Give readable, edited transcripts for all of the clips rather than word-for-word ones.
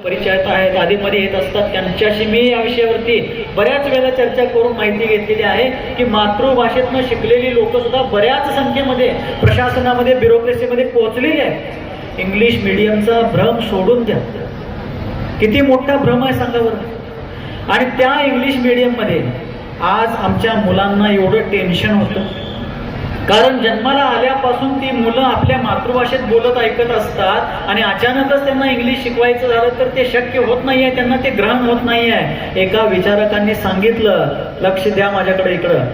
परिचयात आहेत, आधीमध्ये येत असतात, त्यांच्याशी मी या विषयावरती बऱ्याच वेळा चर्चा करून माहिती घेतलेली आहे की मातृभाषेतनं शिकलेली लोक सुद्धा बऱ्याच संख्येमध्ये प्रशासनामध्ये, ब्युरोक्रेसीमध्ये पोहोचलेली आहेत. इंग्लिश मीडियमचा भ्रम सोडून द्या. किती मोठा भ्रम आहे सांगा बरं. आणि त्या इंग्लिश मीडियममध्ये आज आमच्या मुलांना एवढं टेन्शन होतं, कारण जन्माला आल्यापासून ती मुलं आपल्या मातृभाषेत बोलत ऐकत असतात आणि अचानकच त्यांना इंग्लिश शिकवायचं झालं तर ते शक्य होत नाहीये, त्यांना ते ग्रहण होत नाहीये. एका विचारकांनी सांगितलं, लक्ष द्या माझ्याकडे इकडं.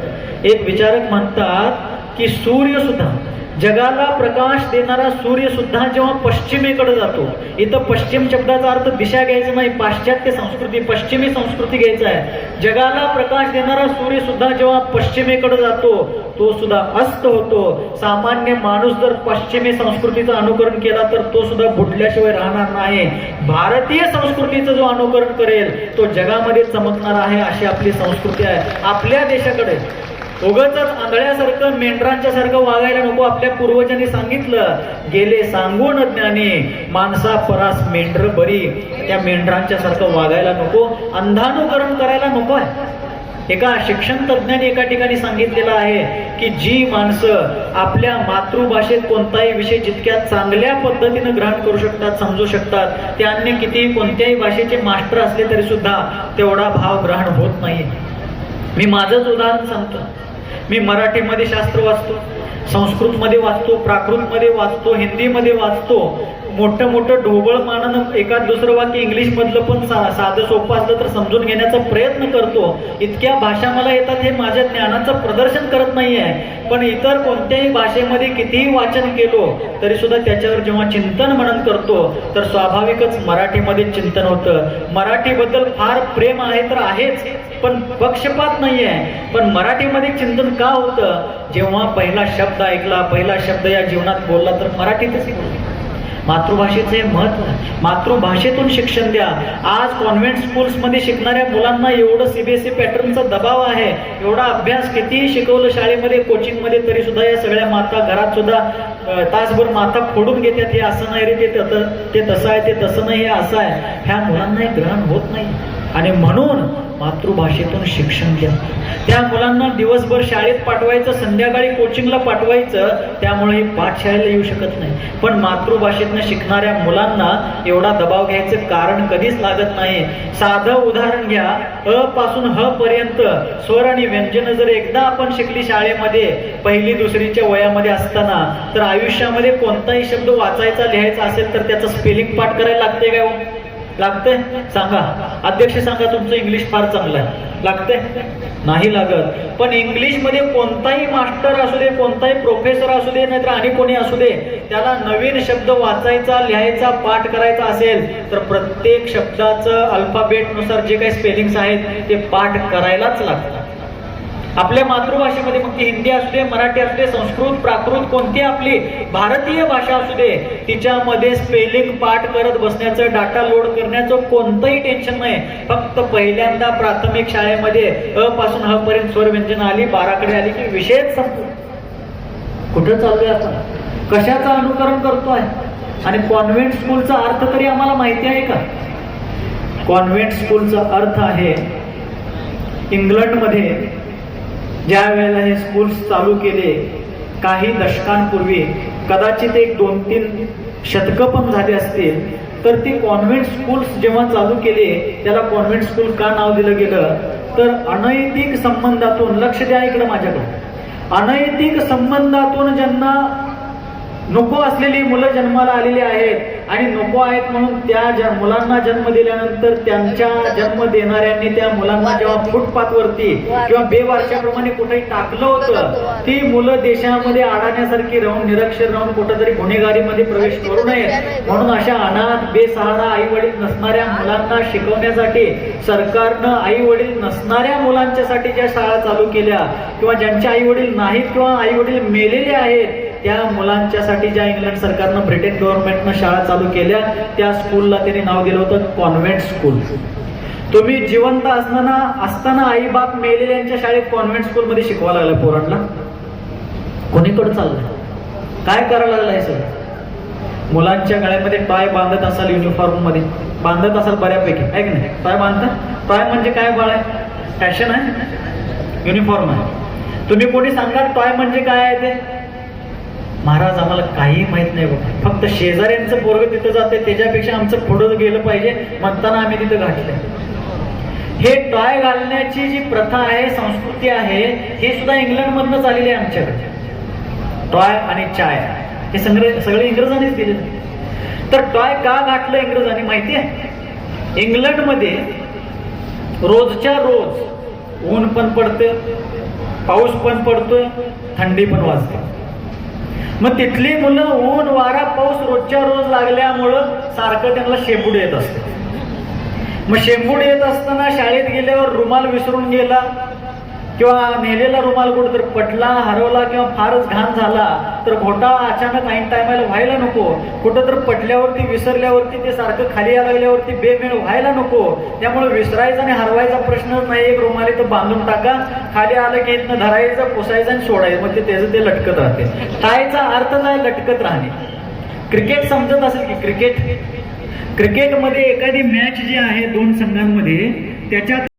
एक विचारक म्हणतात की सूर्य सुद्धा, जगाला प्रकाश देणारा सूर्य सुद्धा जेव्हा पश्चिमेकडे जातो, इथं पश्चिम शब्दाचा अर्थ दिशा घ्यायचा नाही, पाश्चात्य संस्कृती, पश्चिमी संस्कृती घ्यायचा आहे. जगाला प्रकाश देणारा सूर्य सुद्धा जेव्हा पश्चिमेकडे जातो तो सुद्धा अस्त होतो. सामान्य माणूस जर पश्चिमी संस्कृतीचं अनुकरण केला तर तो सुद्धा बुडल्याशिवाय राहणार नाही. भारतीय संस्कृतीचं जो अनुकरण करेल तो जगामध्ये चमकणार आहे, अशी आपली संस्कृती आहे. आपल्या देशाकडे उगाच आंधळ्यासारखं, मेंढरांच्या सारखं वागायला नको. आपल्या पूर्वजांनी सांगितलं, गेले सांगून ज्ञानी, माणसा परास मेंढर बरी. त्या मेंढरांच्या सारखं वागायला नको, अंधानुकरण करायला नको आहे. एका शिक्षण तज्ञाने एका ठिकाणी सांगितलेलं आहे की जी माणसं आपल्या मातृभाषेत कोणताही विषय जितक्या चांगल्या पद्धतीने ग्रहण करू शकतात, समजू शकतात, ते अन्य कितीही कोणत्याही भाषेचे मास्टर असले तरी सुद्धा तेवढा भाव ग्रहण होत नाही. मी माझंच उदाहरण सांगतो. मी मराठीमध्ये शास्त्र वाचतो, संस्कृतमध्ये वाचतो, प्राकृतमध्ये वाचतो, हिंदीमध्ये वाचतो. मोठं मोठं ढोबळ मानानं एखाद दुसरं वाक्य इंग्लिश मधलं पण साधं सोपं असलं तर समजून घेण्याचा प्रयत्न करतो. इतक्या भाषा मला येतात हे माझ्या ज्ञानाचं प्रदर्शन करत नाही आहे. पण इतर कोणत्याही भाषेमध्ये कितीही वाचन केलो तरी सुद्धा त्याच्यावर जेव्हा चिंतन मनन करतो तर स्वाभाविकच मराठीमध्ये चिंतन होतं. मराठीबद्दल फार प्रेम आहे तर आहेच, पण पक्षपात नाही आहे. पण मराठीमध्ये चिंतन का होतं? जेव्हा पहिला शब्द ऐकला, पहिला शब्द या जीवनात बोलला तर मराठीतच बोलला. मातृभाषेचे महत्व, मातृभाषेतून शिक्षण द्या. आज कॉन्व्हेंट स्कूल्समध्ये शिकणाऱ्या मुलांना एवढं सीबीएसई पॅटर्नचा दबाव आहे, एवढा अभ्यास कितीही शिकवलं शाळेमध्ये, कोचिंगमध्ये, तरी सुद्धा या सगळ्या माता घरात सुद्धा तासभर माता फोडून घेतात. हे असं नाही रे, ते तसं आहे, ते तसं नाही, हे असं आहे. ह्या मुलांना हे ग्रहण होत नाही. आणि म्हणून मातृभाषेतून शिक्षण द्या. त्या मुलांना दिवसभर शाळेत पाठवायचं, संध्याकाळी कोचिंगला पाठवायचं, त्यामुळे पाठशाळेला येऊ शकत नाही. पण मातृभाषेतनं शिकणाऱ्या मुलांना एवढा दबाव घ्यायचं कारण कधीच लागत नाही. साधं उदाहरण घ्या, अ पासून ह पर्यंत स्वर आणि व्यंजन जर एकदा आपण शिकली शाळेमध्ये, पहिली दुसरीच्या वयामध्ये असताना, तर आयुष्यामध्ये कोणताही शब्द वाचायचा, लिहायचा असेल तर त्याचं स्पेलिंग पाठ करायला लागते काय? लागतंय? सांगा अध्यक्ष, सांगा तुमचं इंग्लिश फार चांगलं आहे. लागतंय? नाही लागत. पण इंग्लिश मध्ये कोणताही मास्टर असू दे, कोणताही प्रोफेसर असू दे, नाहीतर आणि कोणी असू दे, त्याला नवीन शब्द वाचायचा, लिहायचा, पाठ करायचा असेल तर प्रत्येक शब्दाचं अल्फाबेट नुसार जे काही स्पेलिंग्स आहेत ते पाठ करायलाच लागतात. आपल्या मातृभाषेमध्ये, मग ती हिंदी असू दे, मराठी असू दे, संस्कृत, प्राकृत, कोणती आपली भारतीय भाषा असू दे, तिच्यामध्ये स्पेलिंग पाठ करत बसण्याचं, डाटा लोड करण्याचं कोणतंही टेन्शन नाही. फक्त पहिल्यांदा प्राथमिक शाळेमध्ये अ पासून ह पर्यंत स्वर व्यंजन आली, 12कडे आली की विषयच संपतो. कुठं चाललोय आपण? कशाचं अनुकरण करतोय? आणि कॉन्व्हेंट स्कूलचा अर्थ तरी आम्हाला माहिती आहे का? कॉन्व्हेंट स्कूलचा अर्थ आहे, इंग्लंडमध्ये ज्या वेळेला हे स्कूल्स चालू केले काही दशकांपूर्वी, कदाचित 1-2-3 शतकं पण झाले असतील, तर ते कॉन्व्हेंट स्कूल्स जेव्हा चालू केले त्याला कॉन्व्हेंट स्कूल का नाव दिलं गेलं? तर अनैतिक संबंधातून, लक्ष द्या इकडं माझ्याकडे, अनैतिक संबंधातून ज्यांना नको असलेली मुलं जन्माला आलेली आहेत आणि नको आहेत म्हणून त्या मुलांना जन्म दिल्यानंतर त्यांच्या जन्म देणाऱ्यांनी त्या मुलांना जेव्हा फुटपाथवरती किंवा बेवारशाप्रमाणे कुठेही टाकलं होतं, ती मुलं देशामध्ये अडाण्यासारखी राहून, निरक्षर राहून कुठेतरी गुन्हेगारीमध्ये प्रवेश करू नयेत म्हणून अशा अनाथ, बेसहारा, आई वडील नसणाऱ्या मुलांना शिकवण्यासाठी सरकारनं आई वडील नसणाऱ्या मुलांच्यासाठी ज्या शाळा चालू केल्या, किंवा ज्यांचे आई वडील नाहीत किंवा आई वडील मेलेले आहेत त्या मुलांच्यासाठी ज्या इंग्लंड सरकारनं, ब्रिटन गव्हर्नमेंटनं शाळा चालू केल्या, त्या स्कूलला त्यांनी नाव दिलं होतं कॉन्व्हेंट स्कूल. तुम्ही जिवंत असताना आई बाप मेलेल्यांच्या शाळेत कॉन्व्हेंट स्कूलमध्ये शिकवायला लागला पोरांना? कोणीकडे चाललंय? काय करायला लागलाय सर? मुलांच्या गळ्यामध्ये टाय बांधत असाल युनिफॉर्म मध्ये, बांधत असाल बऱ्यापैकी, आहे की नाही? टॉय बांधता? टॉय म्हणजे काय बाळ आहे? फॅशन आहे, युनिफॉर्म आहे. तुम्ही कोणी सांगा टॉय म्हणजे काय आहे ते? महाराज आम्हाला काही माहित नाही बघ, फक्त शेजाऱ्यांचं पोरग तिथं जाते त्याच्यापेक्षा आमचं पुढं गेलं पाहिजे म्हणताना आम्ही तिथं घातलंय. हे टॉय घालण्याची जी प्रथा आहे, संस्कृती आहे, हे सुद्धा इंग्लंडमधनं आलेली आहे आमच्याकडे. टॉय आणि चाय हे सगळे इंग्रजांनीच दिले. तर टॉय का घातलं इंग्रजांनी माहिती आहे? इंग्लंडमध्ये रोजच्या रोज ऊन पण पडतं, पाऊस पण पडतोय, थंडी पण वाजते. मग तिथली मुलं ऊन वारा पाऊस रोजच्या रोज लागल्यामुळं सारखं त्यांना शेंबूड येत असतं. मग शेंबूड येत असताना शाळेत गेल्यावर रुमाल विसरून गेला किंवा नेलेला रुमाल कुठं तर पटला, हरवला किंवा फारच घाण झाला तर घोटा अचानक ऐन टायमाला व्हायला नको. कुठं तर पटल्यावरती विसरल्यावरती ते सारखं खाली यायला लागल्यावरती बेमेळ व्हायला नको. त्यामुळे विसरायचा आणि हरवायचा प्रश्नच नाही. एक रुमाल इथं बांधून टाका, खाली आलं की इथनं धरायचं, पुसायचं आणि सोडायचं. मग त्याचं ते लटकत राहते. टायचा अर्थ नाही लटकत राहणे. क्रिकेट समजत असेल की क्रिकेटमध्ये एखादी मॅच जी आहे दोन संघांमध्ये, त्याच्यात